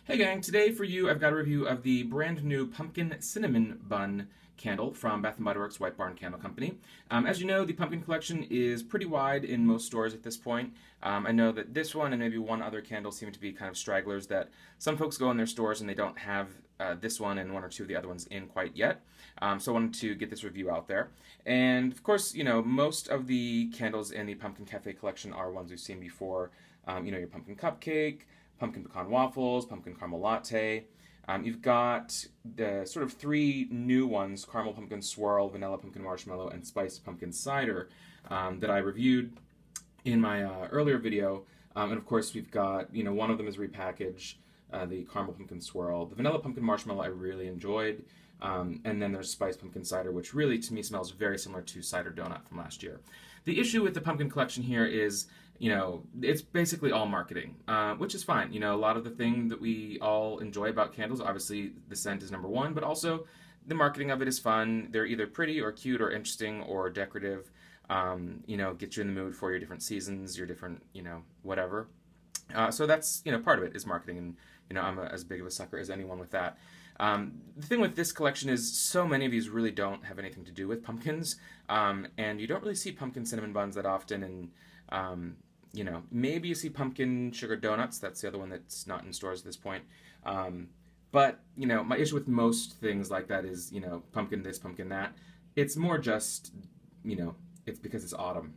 Hey gang, today for you I've got a review of the brand new Pumpkin Cinnamon Bun candle from Bath & Body Works White Barn Candle Company. As you know, the pumpkin collection is pretty wide in most stores at this point. I know that this one and maybe one other candle seem to be kind of stragglers, that some folks go in their stores and they don't have this one and one or two of the other ones in quite yet. So I wanted to get this review out there. And of course, you know, most of the candles in the Pumpkin Cafe collection are ones we've seen before. You know, your pumpkin cupcake, pumpkin pecan waffles, pumpkin caramel latte. You've got the sort of three new ones: caramel pumpkin swirl, vanilla pumpkin marshmallow, and spiced pumpkin cider that I reviewed in my earlier video. And of course, we've got, you know, one of them is repackaged, the caramel pumpkin swirl. The vanilla pumpkin marshmallow I really enjoyed. And then there's spiced pumpkin cider, which really to me smells very similar to cider donut from last year. The issue with the pumpkin collection here is, you know, it's basically all marketing, which is fine. You know, a lot of the thing that we all enjoy about candles, obviously the scent is number one, but also the marketing of it is fun. They're either pretty or cute or interesting or decorative, you know, get you in the mood for your different seasons, your different, you know, whatever. So that's, you know, part of it is marketing, and, you know, I'm as big of a sucker as anyone with that. The thing with this collection is so many of these really don't have anything to do with pumpkins, and you don't really see pumpkin cinnamon buns that often, and you know, maybe you see pumpkin sugar donuts. That's the other one that's not in stores at this point. But, you know, my issue with most things like that is, you know, pumpkin this, pumpkin that. It's more just, you know, it's because it's autumn.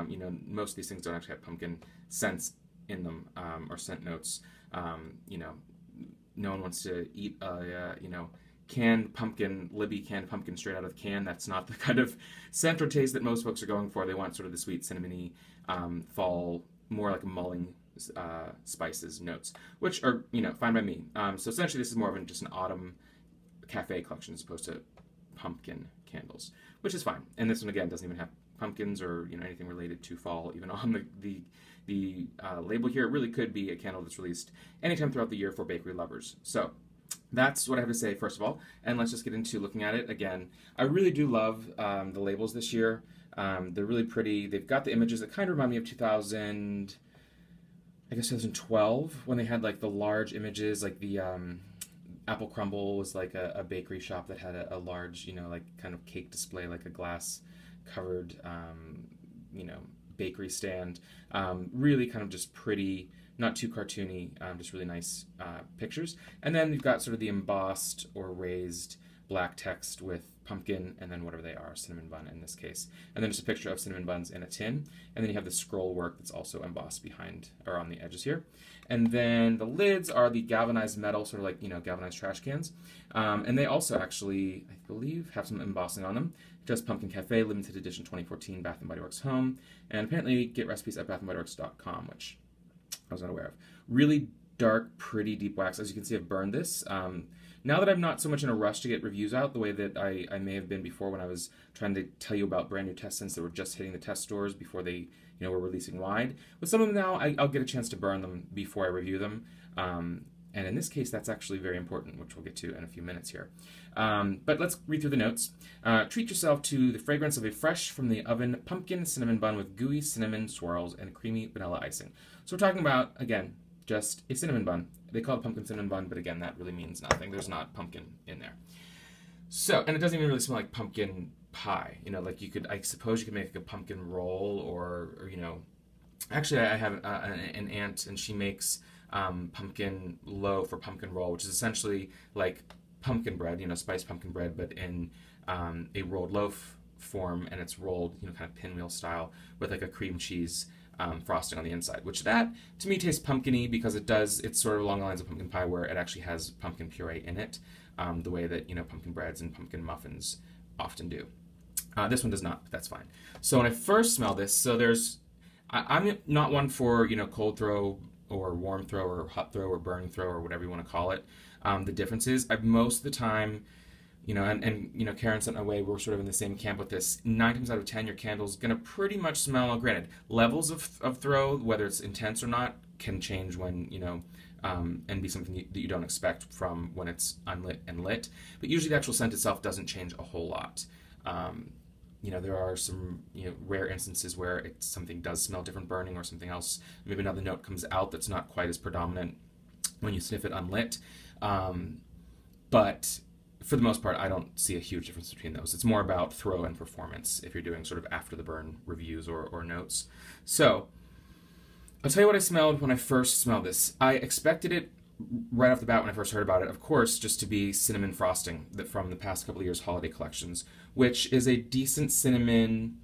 You know, most of these things don't actually have pumpkin scents in them, or scent notes. You know, no one wants to eat a, you know, canned pumpkin, Libby canned pumpkin straight out of the can. That's not the kind of scent or taste that most folks are going for. They want sort of the sweet, cinnamony, fall, more like mulling spices notes, which are, you know, fine by me. So essentially this is more of just an autumn cafe collection as opposed to pumpkin candles, which is fine. And this one, again, doesn't even have pumpkins or, you know, anything related to fall even on the label here. It really could be a candle that's released anytime throughout the year for bakery lovers. So that's what I have to say, first of all, and let's just get into looking at it. Again, I really do love the labels this year. They're really pretty. They've got the images that kind of remind me of 2012, when they had like the large images, like the Apple Crumble was like a bakery shop that had a large, you know, like kind of cake display, like a glass covered, you know, bakery stand. Really kind of just pretty, not too cartoony, just really nice pictures. And then you've got sort of the embossed or raised black text with pumpkin and then whatever they are, cinnamon bun in this case. And then just a picture of cinnamon buns in a tin. And then you have the scroll work that's also embossed behind or on the edges here. And then the lids are the galvanized metal, sort of like, you know, galvanized trash cans. And they also actually, I believe, have some embossing on them. Just Pumpkin Cafe, limited edition 2014 Bath & Body Works Home. And apparently get recipes at bathandbodyworks.com, which I was not aware of. Really dark, pretty deep wax. As you can see, I've burned this. Now that I'm not so much in a rush to get reviews out the way that I may have been before when I was trying to tell you about brand new test scents that were just hitting the test stores before they, you know, were releasing wide. With some of them now, I'll get a chance to burn them before I review them. And in this case, that's actually very important, which we'll get to in a few minutes here. But let's read through the notes. Treat yourself to the fragrance of a fresh from the oven pumpkin cinnamon bun with gooey cinnamon swirls and creamy vanilla icing. So we're talking about, again, just a cinnamon bun. They call it pumpkin cinnamon bun, but again, that really means nothing. There's not pumpkin in there. So, and it doesn't even really smell like pumpkin pie. You know, like you could, I suppose you could make like a pumpkin roll or you know, actually I have an aunt and she makes pumpkin loaf or pumpkin roll, which is essentially like pumpkin bread, you know, spiced pumpkin bread, but in a rolled loaf form, and it's rolled, you know, kind of pinwheel style with like a cream cheese frosting on the inside, which that to me tastes pumpkin-y because it's sort of along the lines of pumpkin pie where it actually has pumpkin puree in it, the way that, you know, pumpkin breads and pumpkin muffins often do. This one does not, but that's fine. So when I first smell this, so I'm not one for, you know, cold throw or warm throw or hot throw or burn throw or whatever you want to call it. The difference is most of the time, you know, and you know, Karen sent away, we're sort of in the same camp with this. 9 times out of 10, your candle's going to pretty much smell, granted, levels of throw, whether it's intense or not, can change when, you know, and be something that you don't expect from when it's unlit and lit. But usually the actual scent itself doesn't change a whole lot. You know, there are some, you know, rare instances where something does smell different burning or something else. Maybe another note comes out that's not quite as predominant. when you sniff it unlit. But for the most part, I don't see a huge difference between those. It's more about throw and performance if you're doing sort of after the burn reviews or notes. So I'll tell you what I smelled when I first smelled this. I expected it right off the bat when I first heard about it, of course, just to be cinnamon frosting from the past couple of years' holiday collections, which is a decent cinnamon,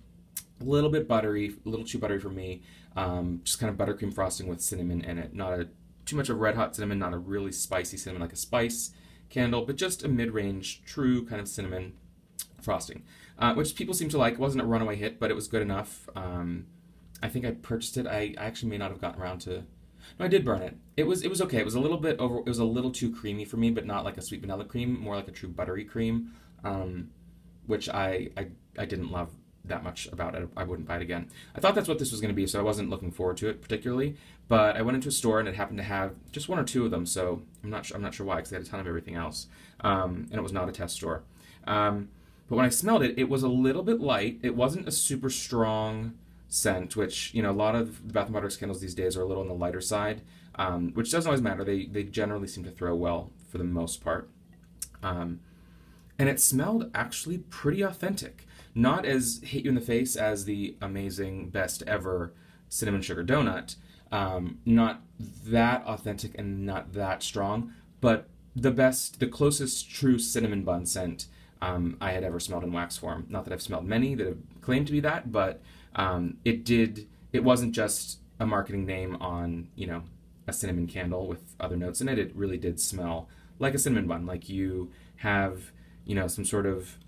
a little bit buttery, a little too buttery for me, just kind of buttercream frosting with cinnamon in it. Not too much of red hot cinnamon, not a really spicy cinnamon like a spice candle, but just a mid-range, true kind of cinnamon frosting, which people seem to like. It wasn't a runaway hit, but it was good enough. I think I purchased it. I actually may not have gotten around to. No, I did burn it. It was okay. It was a little bit over. It was a little too creamy for me, but not like a sweet vanilla cream. More like a true buttery cream, which I didn't love that much about it. I wouldn't buy it again. I thought that's what this was going to be, so I wasn't looking forward to it particularly. But I went into a store and it happened to have just one or two of them, so I'm not sure why, because they had a ton of everything else, and it was not a test store. But when I smelled it, it was a little bit light. It wasn't a super strong scent, which, a lot of the Bath & Body Works candles these days are a little on the lighter side, which doesn't always matter. They generally seem to throw well for the most part. And it smelled actually pretty authentic. Not as hit you in the face as the amazing best ever cinnamon sugar donut. Not that authentic and not that strong, but the closest true cinnamon bun scent I had ever smelled in wax form. Not that I've smelled many that have claimed to be that, but it wasn't just a marketing name on, a cinnamon candle with other notes in it. It really did smell like a cinnamon bun, like you have, some sort of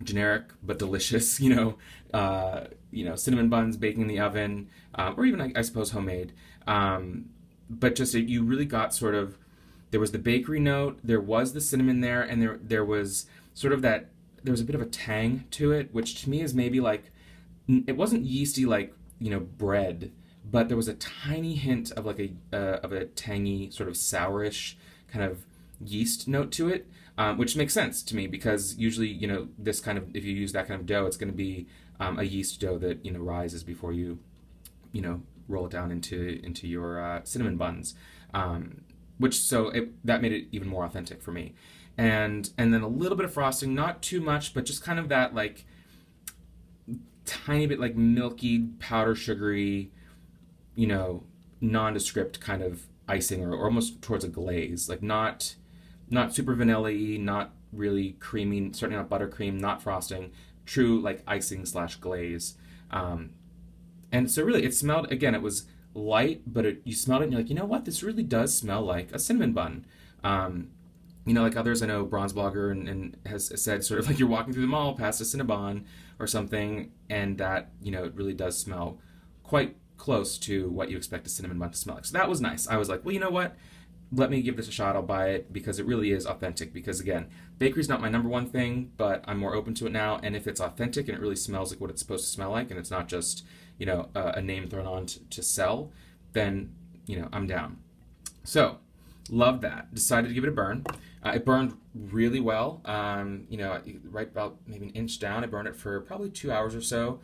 generic but delicious, cinnamon buns baking in the oven, or even, I suppose, homemade. But just you really got sort of, there was the bakery note, there was the cinnamon there, and there was sort of there was a bit of a tang to it, which to me is maybe like, it wasn't yeasty like, bread, but there was a tiny hint of like of a tangy, sort of sourish kind of yeast note to it, which makes sense to me because usually, this kind of, if you use that kind of dough, it's going to be a yeast dough that, rises before you, roll it down into your cinnamon buns, that made it even more authentic for me. And then a little bit of frosting, not too much, but just kind of that like tiny bit like milky, powder sugary, nondescript kind of icing or almost towards a glaze, like not super vanilla-y, not really creamy, certainly not buttercream, not frosting, true like icing / glaze. And so really it smelled, again, it was light, but you smelled it and you're like, you know what, this really does smell like a cinnamon bun. Like others, I know Bronze Blogger and has said sort of like you're walking through the mall past a Cinnabon or something, and that, it really does smell quite close to what you expect a cinnamon bun to smell like. So that was nice. I was like, well, you know what? Let me give this a shot. I'll buy it because it really is authentic. Because again, bakery's not my number one thing, but I'm more open to it now. And if it's authentic and it really smells like what it's supposed to smell like, and it's not just, a name thrown on to sell, then, I'm down. So, loved that. Decided to give it a burn. It burned really well. Right about maybe an inch down. I burned it for probably 2 hours or so.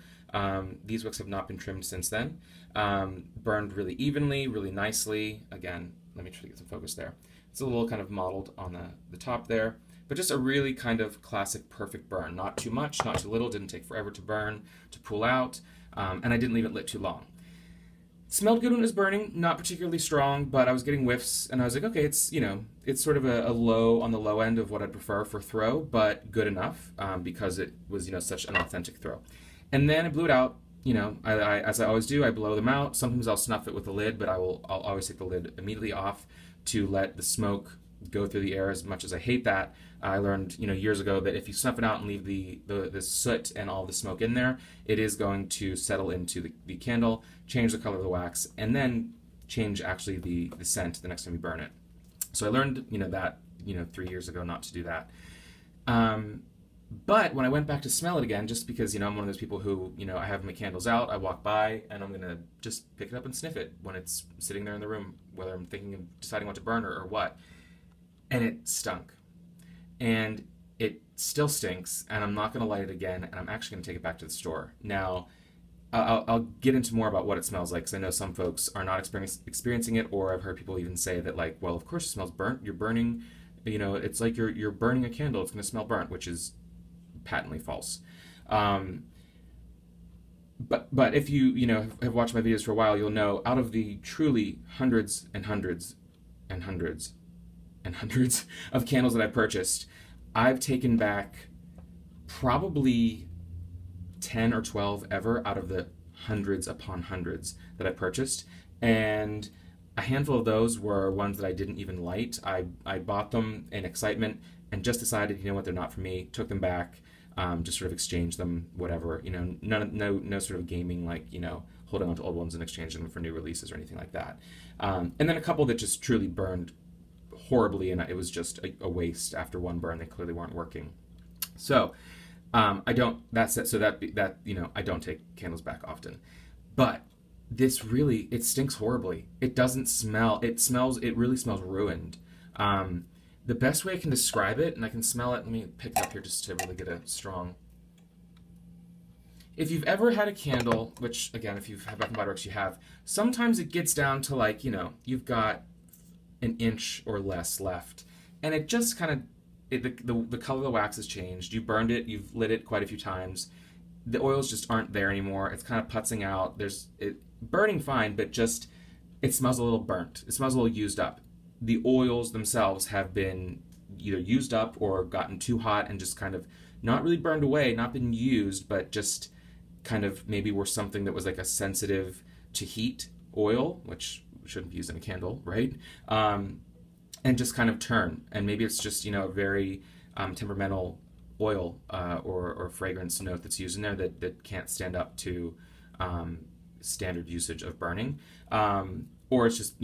These wicks have not been trimmed since then. Burned really evenly, really nicely. Again, let me try to get some focus there. It's a little kind of mottled on the top there, but just a really kind of classic perfect burn. Not too much, not too little, didn't take forever to burn, to pull out, and I didn't leave it lit too long. It smelled good when it was burning, not particularly strong, but I was getting whiffs, and I was like, okay, it's sort of a low, on the low end of what I'd prefer for throw, but good enough, because it was, such an authentic throw. And then I blew it out. As I always do, I blow them out. Sometimes I'll snuff it with the lid, but I'll always take the lid immediately off to let the smoke go through the air. As much as I hate that, I learned years ago that if you snuff it out and leave the soot and all the smoke in there, it is going to settle into the candle, change the color of the wax, and then change actually the scent the next time you burn it. So I learned that 3 years ago not to do that. But when I went back to smell it again, just because, I'm one of those people who, I have my candles out, I walk by, and I'm going to just pick it up and sniff it when it's sitting there in the room, whether I'm thinking of deciding what to burn or what. And it stunk. And it still stinks, and I'm not going to light it again, and I'm actually going to take it back to the store. Now, I'll get into more about what it smells like because I know some folks are not experiencing it, or I've heard people even say that like, well, of course it smells burnt. You're burning, it's like you're burning a candle. It's going to smell burnt, which is patently false. Um, but if have watched my videos for a while, you'll know out of the truly hundreds and hundreds and hundreds and hundreds of candles that I've purchased, I've taken back probably 10 or 12 ever out of the hundreds upon hundreds that I purchased. And a handful of those were ones that I didn't even light. I bought them in excitement and just decided, you know what, they're not for me, took them back, just sort of exchanged them, whatever. No sort of gaming like, holding on to old ones and exchanging them for new releases or anything like that. And then a couple that just truly burned horribly, and it was just a waste after one burn. They clearly weren't working. So I don't. That's it. So I don't take candles back often. But this really, it stinks horribly. It doesn't smell. It really smells ruined. The best way I can describe it, and I can smell it. Let me pick it up here just to really get a strong. If you've ever had a candle, which again, if you've had Bath and Body Works, you have. Sometimes it gets down to like you've got an inch or less left, and it just kind of. The color of the wax has changed. You burned it. You've lit it quite a few times. The oils just aren't there anymore. It's kind of putzing out. Burning fine, but just it smells a little burnt. It smells a little used up. The oils themselves have been either used up or gotten too hot and just kind of not really burned away, not been used, but just kind of maybe were something that was like a sensitive to heat oil, which shouldn't be used in a candle, right? And just kind of turn, and maybe it's just a very temperamental oil or fragrance note that's used in there that can't stand up to standard usage of burning, or it's just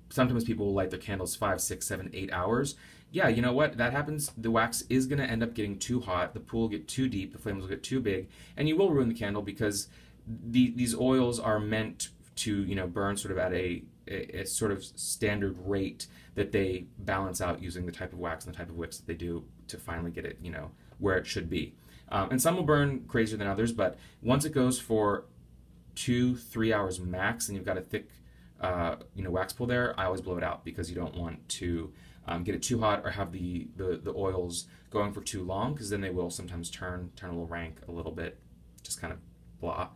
sometimes people will light their candles 5, 6, 7, 8 hours. Yeah, you know what? That happens. The wax is going to end up getting too hot. The pool will get too deep. The flames will get too big, and you will ruin the candle because these oils are meant to burn sort of at a sort of standard rate that they balance out using the type of wax and the type of wicks that they do to finally get it where it should be. And some will burn crazier than others, but once it goes for 2-3 hours max and you've got a thick wax pool there, I always blow it out because you don't want to get it too hot or have the oils going for too long, because then they will sometimes turn a little rank, a little bit just kind of blah.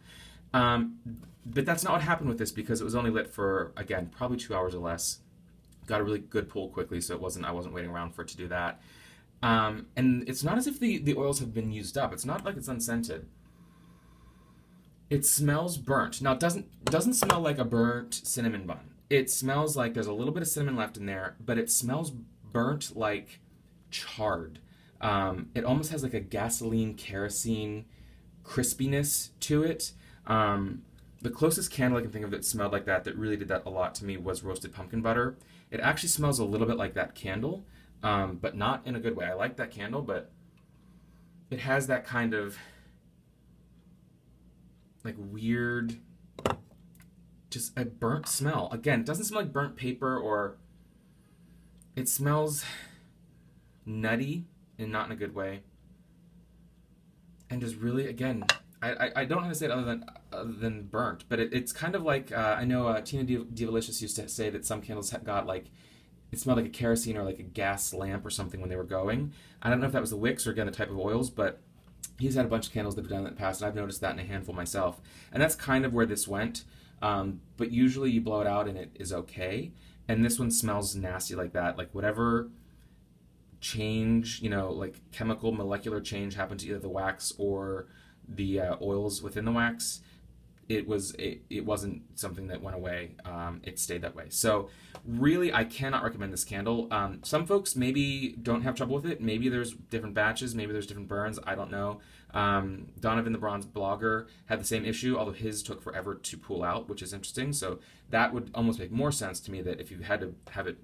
But that's not what happened with this, because it was only lit for, again, probably 2 hours or less. Got a really good pull quickly, so I wasn't waiting around for it to do that. And it's not as if the oils have been used up. It's not like it's unscented. It smells burnt. Now, it doesn't smell like a burnt cinnamon bun. It smells like there's a little bit of cinnamon left in there, but it smells burnt, like charred. It almost has like a gasoline, kerosene crispiness to it. The closest candle I can think of that smelled like that really did that a lot to me was roasted pumpkin butter. It actually smells a little bit like that candle, but not in a good way. I like that candle, but it has that kind of like weird, just a burnt smell. Again, it doesn't smell like burnt paper, or it smells nutty and not in a good way. And just really, again, I don't know how to say it other than burnt, but it's kind of like, I know Tina Divalicious used to say that some candles got like, it smelled like a kerosene or like a gas lamp or something when they were going. I don't know if that was the wicks or again the type of oils, but he's had a bunch of candles that have done that in the past, and I've noticed that in a handful myself. And that's kind of where this went, but usually you blow it out and it is okay. And this one smells nasty like that, like whatever change, like chemical molecular change happened to either the wax or the oils within the wax. It wasn't something that went away. It stayed that way. So really, I cannot recommend this candle. Some folks maybe don't have trouble with it. Maybe there's different batches. Maybe there's different burns. I don't know. Donovan the Bronze Blogger had the same issue, although his took forever to pull out, which is interesting. So that would almost make more sense to me, that if you had to have it,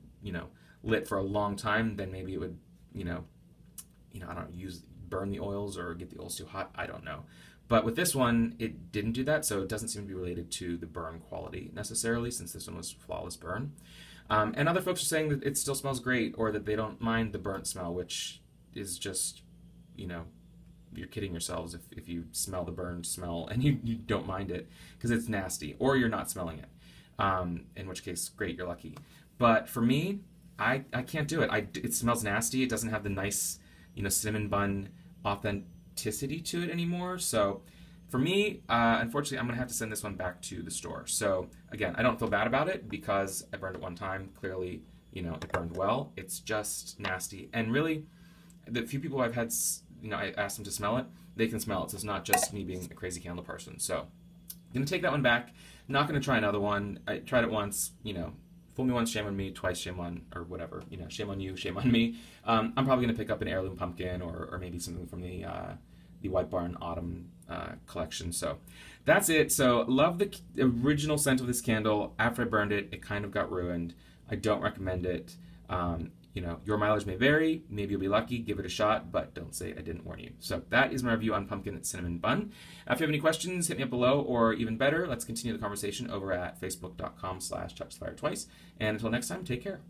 lit for a long time, then maybe it would, I don't know, burn the oils or get the oils too hot. I don't know. But with this one, it didn't do that, so it doesn't seem to be related to the burn quality necessarily, since this one was flawless burn. And other folks are saying that it still smells great, or that they don't mind the burnt smell, which is just, you're kidding yourselves if you smell the burned smell and you don't mind it, because it's nasty, or you're not smelling it. In which case, great, you're lucky. But for me, I can't do it. It smells nasty. It doesn't have the nice, cinnamon bun authenticity to it anymore. So for me, unfortunately, I'm going to have to send this one back to the store. So again, I don't feel bad about it because I burned it one time. Clearly, it burned well. It's just nasty. And really, the few people I've had, I asked them to smell it, they can smell it. So it's not just me being a crazy candle person. So I'm going to take that one back. Not going to try another one. I tried it once, fool me once, shame on me, twice, shame on, or whatever, shame on you, shame on me. I'm probably going to pick up an heirloom pumpkin or maybe something from the White Barn Autumn collection. So that's it. So love the original scent of this candle. After I burned it, it kind of got ruined. I don't recommend it. Your mileage may vary. Maybe you'll be lucky. Give it a shot, but don't say I didn't warn you. So that is my review on Pumpkin Cinnamon Bun. If you have any questions, hit me up below, or even better, let's continue the conversation over at facebook.com/TouchTheFireTwice. And until next time, take care.